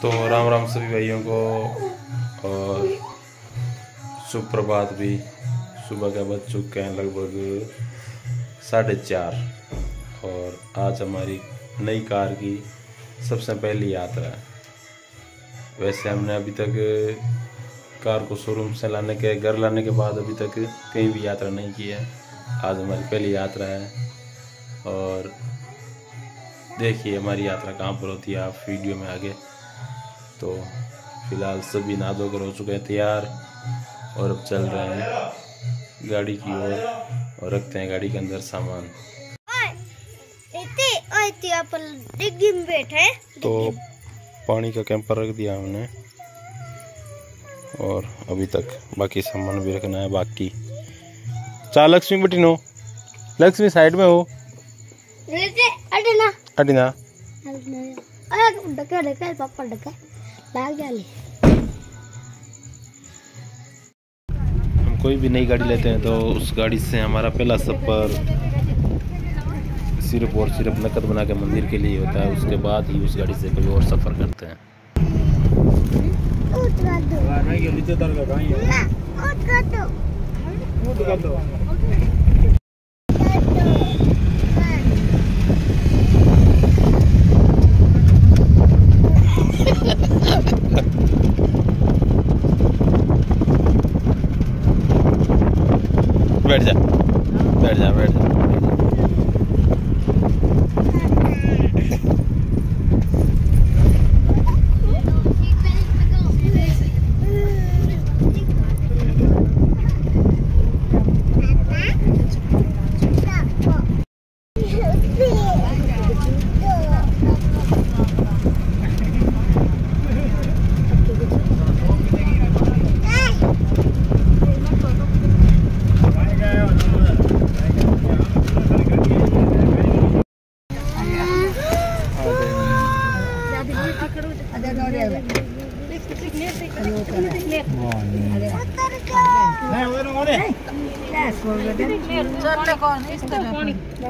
तो राम राम सभी भाइयों को और सुप्रभात भी। सुबह का बज चुके हैं लगभग 4:30 और आज हमारी नई कार की सबसे पहली यात्रा है। वैसे हमने अभी तक कार को शोरूम से घर लाने के बाद अभी तक कहीं भी यात्रा नहीं की है। आज हमारी पहली यात्रा है और देखिए हमारी यात्रा कहाँ पर होती है आप वीडियो में आगे। तो फिलहाल सभी नहा धोकर हो चुके हैं तैयार और अब चल रहे हैं गाड़ी की ओर और रखते हैं गाड़ी के अंदर सामान। तो पानी का कैंपर रख दिया हमने और अभी तक बाकी सामान भी रखना है बाकी। चाल लक्ष्मी बटी नो, लक्ष्मी साइड में हो अटिना हम कोई भी नई गाड़ी लेते हैं तो उस गाड़ी से हमारा पहला सफर सिर्फ और सिर्फ नकद बना के मंदिर के लिए होता है। उसके बाद ही उस गाड़ी से कोई और सफर करते हैं। बैठ जा बैठ जा बैठ जा।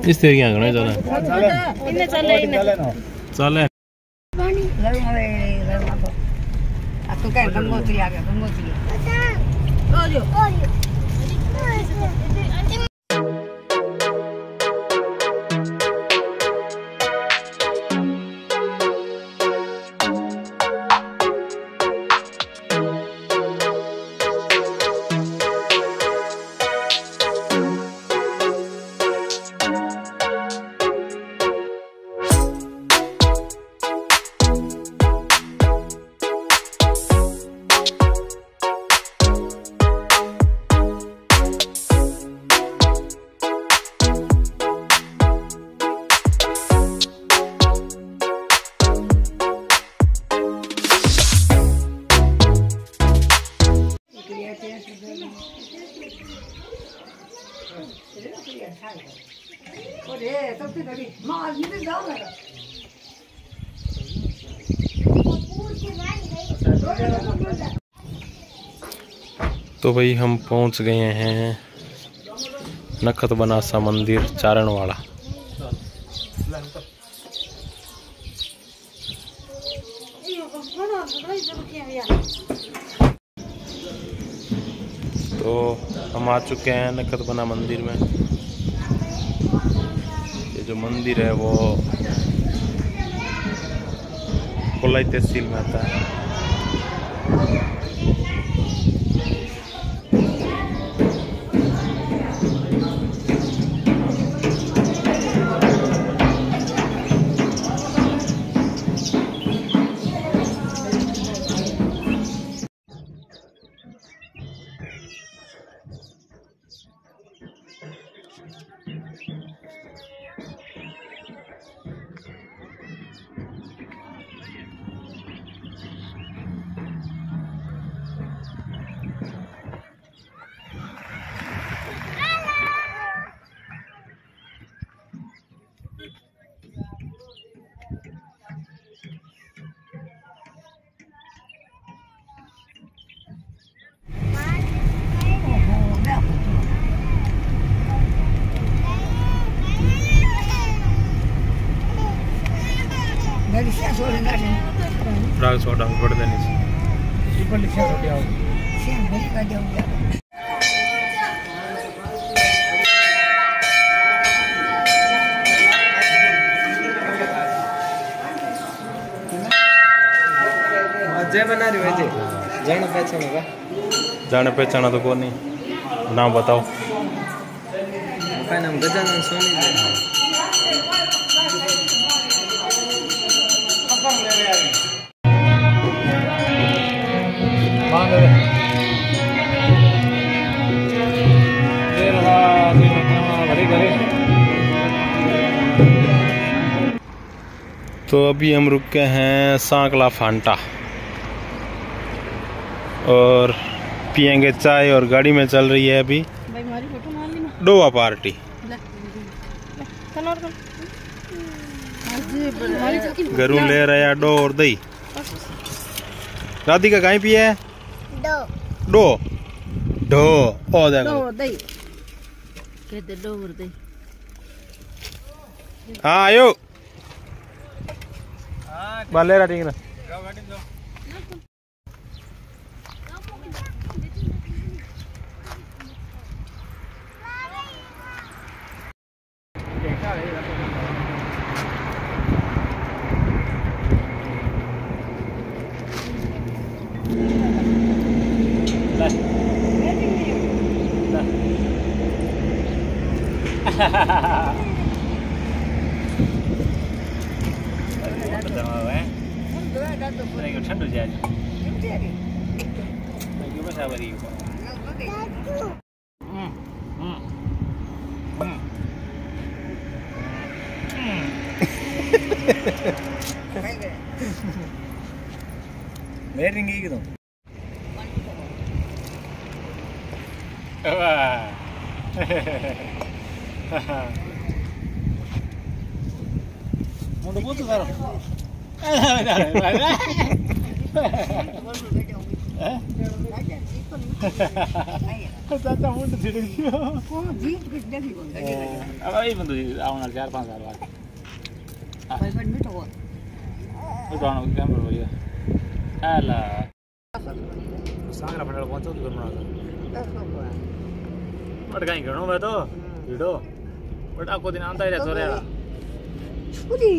इस तरह क्या करना चले चले तो भाई हम पहुंच गए हैं नखत बनासा मंदिर चारण वाला। तो हम आ चुके हैं नखत बना मंदिर में। ये जो मंदिर है वो कोलाई तहसील में आता है। राग सोडा पड़ देनी जय बना रही हो जाने पहचाना का जाने पहचाना तो कौन नहीं नाम बताओ का नाम गजानन सोनी तो अभी हम रुक गए हैं सांकला फांटा और पियेंगे चाय और गाड़ी में चल रही है अभी डोवा पार्टी। घरों ले रहा है डो और दही। राधिका कहीं पिए है डो डो ओ दही कहते डो और दही। हाँ आयो बाले रहा ठीक ना ठंड हो जाएगी मेरी एकदम मुंडो बहुत सारो चाचा मुंडो छिड़ गयो जीत कुछ नहीं बोल अब ये बंदो आउन 4-5 साल बाद भाई बन मिठो हो उठानो कैमरा भैया आला सांगरा फंडा पहुंचो तो करना बट कहीं घणो मैं तो वीडियो बट आपको दिन आंता ही रह सोरे पूरी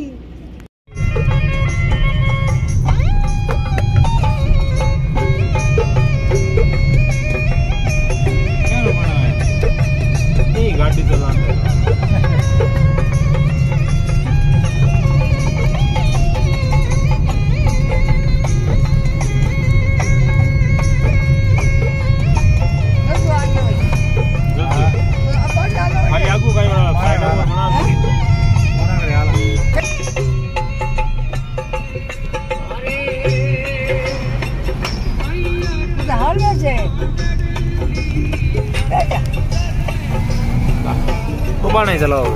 गाड़ी चलाते नहीं चलाओ